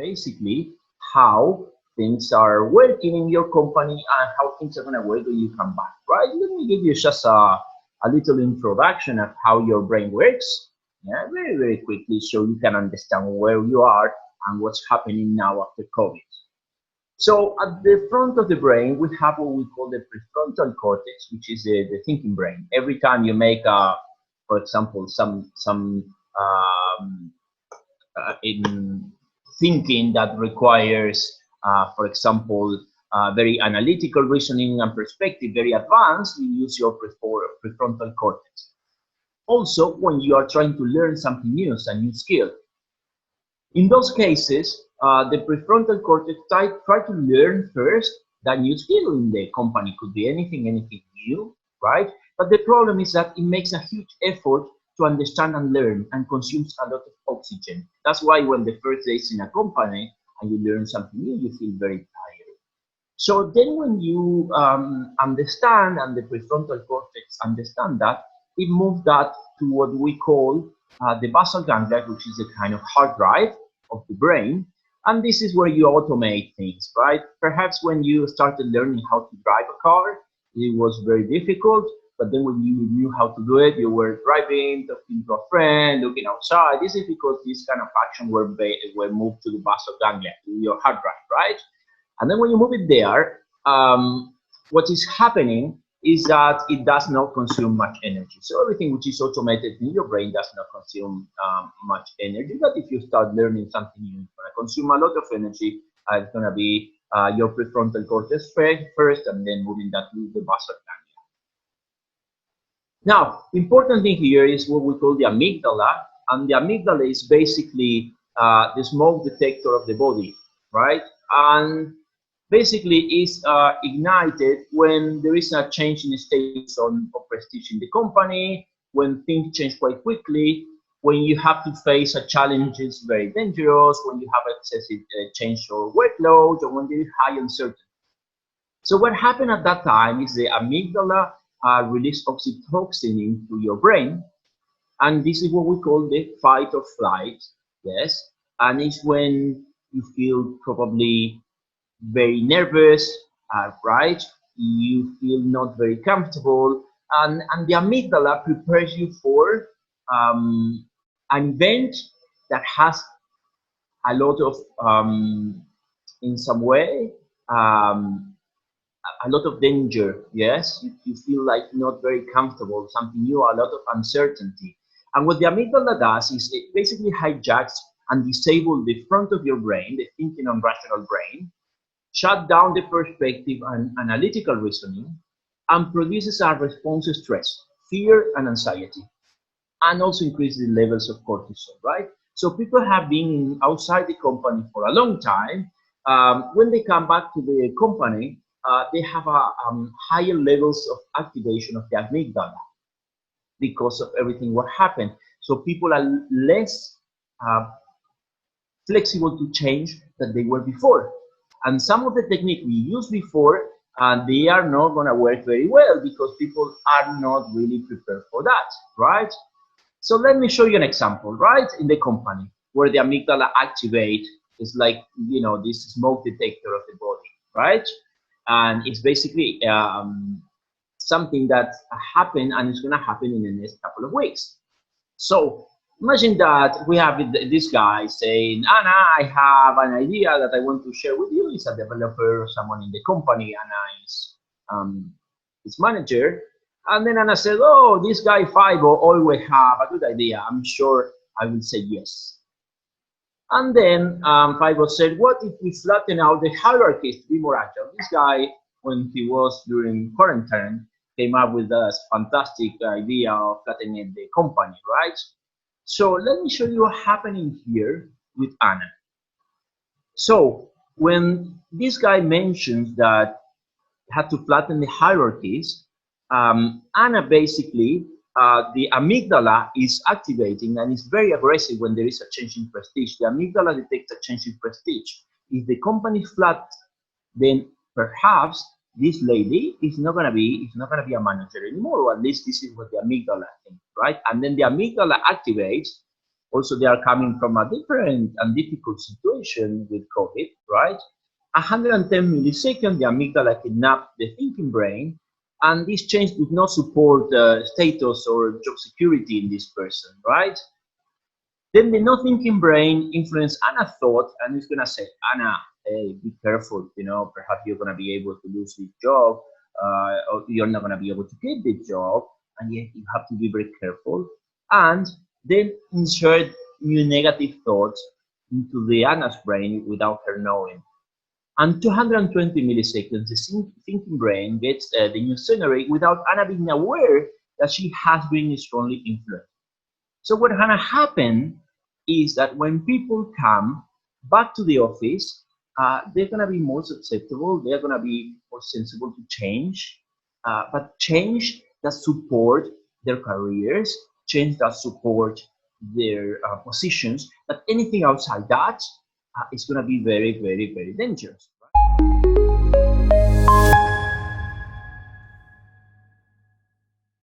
basically how things are working in your company and how things are going to work when you come back, right? Let me give you just a little introduction of how your brain works, yeah, very, very quickly, so you can understand where you are and what's happening now after COVID. So at the front of the brain, we have what we call the prefrontal cortex, which is the thinking brain. Every time you make for example, some in thinking that requires, for example, very analytical reasoning and perspective, very advanced, you use your prefrontal cortex. Also, when you are trying to learn something new, a new skill. In those cases, the prefrontal cortex try to learn first that new skill in the company. Could be anything new, right? But the problem is that it makes a huge effort to understand and learn and consumes a lot of oxygen. That's why when the first day is in a company and you learn something new, you feel very tired. So then when you understand and the prefrontal cortex understand that, it moves that to what we call the basal ganglia, which is a kind of hard drive of the brain. And this is where you automate things, right? Perhaps when you started learning how to drive a car, it was very difficult. But then when you knew how to do it, you were driving, talking to a friend, looking outside. This is because this kind of action were moved to the basal ganglia, to your hard drive, right? And then when you move it there, what is happening is that it does not consume much energy. So everything which is automated in your brain does not consume much energy. But if you start learning something new, it's going to consume a lot of energy. It's going to be your prefrontal cortex first, and then moving that to the basal ganglia. Now, the important thing here is what we call the amygdala, and the amygdala is basically the smoke detector of the body, right? And basically is ignited when there is a change in status of prestige in the company, when things change quite quickly, when you have to face a challenge is very dangerous, when you have excessive change or workload, or when there is high uncertainty. So what happened at that time is the amygdala release oxytocin into your brain, and this is what we call the fight or flight, yes, and it's when you feel probably very nervous, right? You feel not very comfortable, and the amygdala prepares you for an event that has a lot of, in some way, a lot of danger, yes? You feel like not very comfortable, something new, a lot of uncertainty. And what the amygdala does is it basically hijacks and disables the front of your brain, the thinking and rational brain, shut down the perspective and analytical reasoning, and produces a response to stress, fear, and anxiety, and also increases the levels of cortisol, right? So people have been outside the company for a long time. When they come back to the company, they have higher levels of activation of the amygdala because of everything what happened. So people are less flexible to change than they were before. And some of the techniques we used before, they are not going to work very well because people are not really prepared for that, right? So let me show you an example, right? In the company where the amygdala activate is like, you know, this smoke detector of the body, right? And it's basically something that happened and it's going to happen in the next couple of weeks. So imagine that we have this guy saying, Anna, I have an idea that I want to share with you. It's a developer or someone in the company. Anna is his manager. And then Anna said, oh, this guy Fibo always have a good idea. I'm sure I will say yes. And then Fibo said, what if we flatten out the hierarchies to be more agile? This guy, when he was during quarantine, came up with this fantastic idea of flattening the company, right? So let me show you what happening here with Anna. So when this guy mentions that had to flatten the hierarchies, Anna basically, the amygdala is activating and is very aggressive when there is a change in prestige. The amygdala detects a change in prestige. If the company is flat, then perhaps this lady is not gonna be a manager anymore, or at least this is what the amygdala thinks, right? And then the amygdala activates, Also, they are coming from a different and difficult situation with COVID, right? 110 milliseconds, the amygdala kidnapped the thinking brain, and this change did not support status or job security in this person, right? Then the not thinking brain influenced Anna's thought, and it's gonna say, Anna, hey, be careful. Perhaps you're gonna be able to lose this job, or you're not gonna be able to get the job, and yet you have to be very careful. And then insert new negative thoughts into the Anna's brain without her knowing. And 220 milliseconds, the thinking brain gets the new scenery without Anna being aware that she has been strongly influenced. So what gonna happen is that when people come back to the office, they're gonna be more susceptible. They're gonna be more sensible to change, but change that support their careers, change that support their positions. But anything outside that is gonna be very, very, very dangerous.